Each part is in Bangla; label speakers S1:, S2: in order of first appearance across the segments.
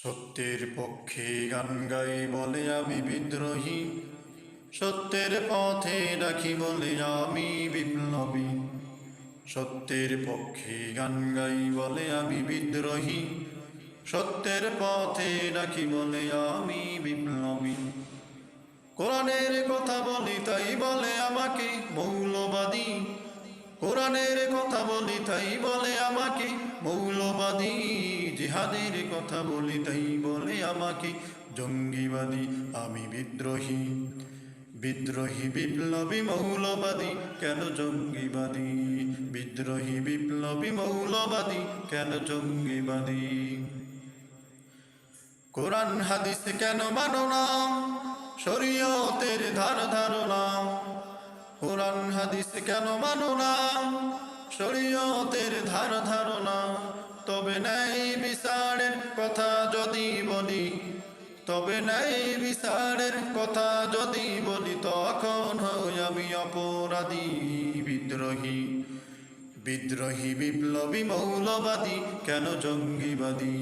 S1: সত্যের পক্ষে গান গাই বলে আমি বিদ্রোহী, সত্যের পথে ডাকি বলে আমি বিপ্লবী। সত্যের পক্ষে গান গাই বলে আমি বিদ্রোহী, সত্যের পথে ডাকি বলে আমি বিপ্লবী। কোরআনের কথা বলি তাই বলে আমাকে মৌলবাদী, কোরআনের কথা বলি তাই বলে আমাকে মৌলবাদী। জিহাদের কথা বলি তাই বলে আমাকে জঙ্গিবাদী। আমি বিদ্রোহী, বিদ্রোহী বিপ্লবী মৌলবাদী, কেন জঙ্গিবাদী? বিদ্রোহী বিপ্লবী মৌলবাদী, কেন জঙ্গিবাদী? কোরআন হাদিস কেন মানো না? শরীয়তের ধারণা। কোরআন হাদিস কেন মানো না? শরীয়তের ধারণা। তবে ন্যায় বিচারের কথা যদি বলি, তবে ন্যায় বিচারের কথা যদি বলি, তখন হই আমি অপরাধী। বিদ্রোহী, বিদ্রোহী বিপ্লবী মৌলবাদী, কেন জঙ্গিবাদী?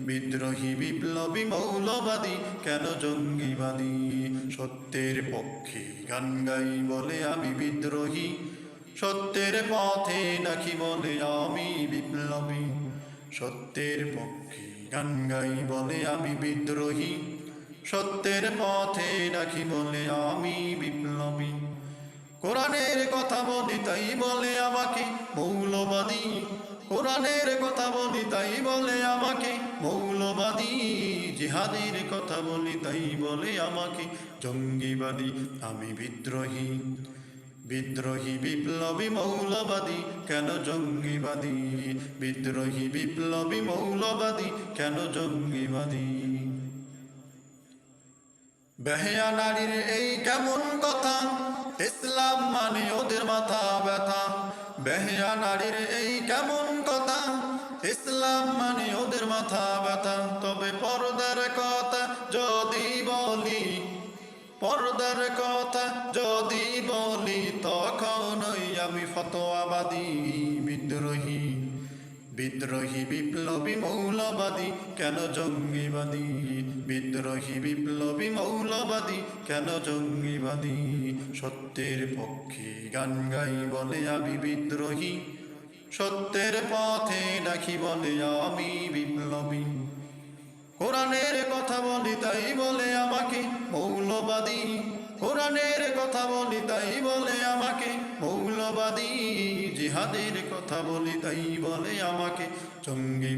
S1: বিদ্রোহী বিপ্লবী মৌলবাদী, কেন জঙ্গিবাদী? সত্যের পক্ষে গান গাই বলে আমি বিদ্রোহী, সত্যের পথে ডাকি বলে আমি বিপ্লবী। সত্যের পক্ষে গান গাই বলে আমি বিদ্রোহী, সত্যের পথে ডাকি বলে আমি বিপ্লবী। কোরআনের কথা বলি তাই বলে আমাকে মৌলবাদী, কোরআনের কথা বলি তাই বলে আমাকে মৌলবাদী। জিহাদের কথা বলি তাই বলে আমাকে জঙ্গিবাদী। আমি বিদ্রোহী, বিদ্রোহী বিপ্লবী মৌলবাদী, কেন জঙ্গিবাদী? বিদ্রোহী বিপ্লবী মৌলবাদী, কেন জঙ্গিবাদী? বেহায়া নারীর এই কেমন কথা, ইসলাম মানে ওদের মাথা ব্যথা। বেহায়া নারীর এই কেমন কথা, ইসলাম মানে ওদের মাথা ব্যথা। তবে পর্দার কথা যদি বলি, পর্দার কথা যদি বলি, তখনই আমি ফতোয়াবাদী। বিদ্রোহী, বিদ্রোহী বিপ্লবী মৌলবাদী, কেন জঙ্গিবাদী? বিদ্রোহী বিপ্লবী মৌলবাদী, কেন জঙ্গিবাদী? সত্যের পক্ষে গান গাই বলে আমি বিদ্রোহী, সত্যের পথে ডাকি বলে আমি বিপ্লবী। কোরআনের কথা বলি তাই বলে আমাকে মৌলবাদী, কোরআনের কথা বলি তাই বলে আমাকে মৌলবাদী। জিহাদের কথা বলি তাই বলে আমাকে জঙ্গি।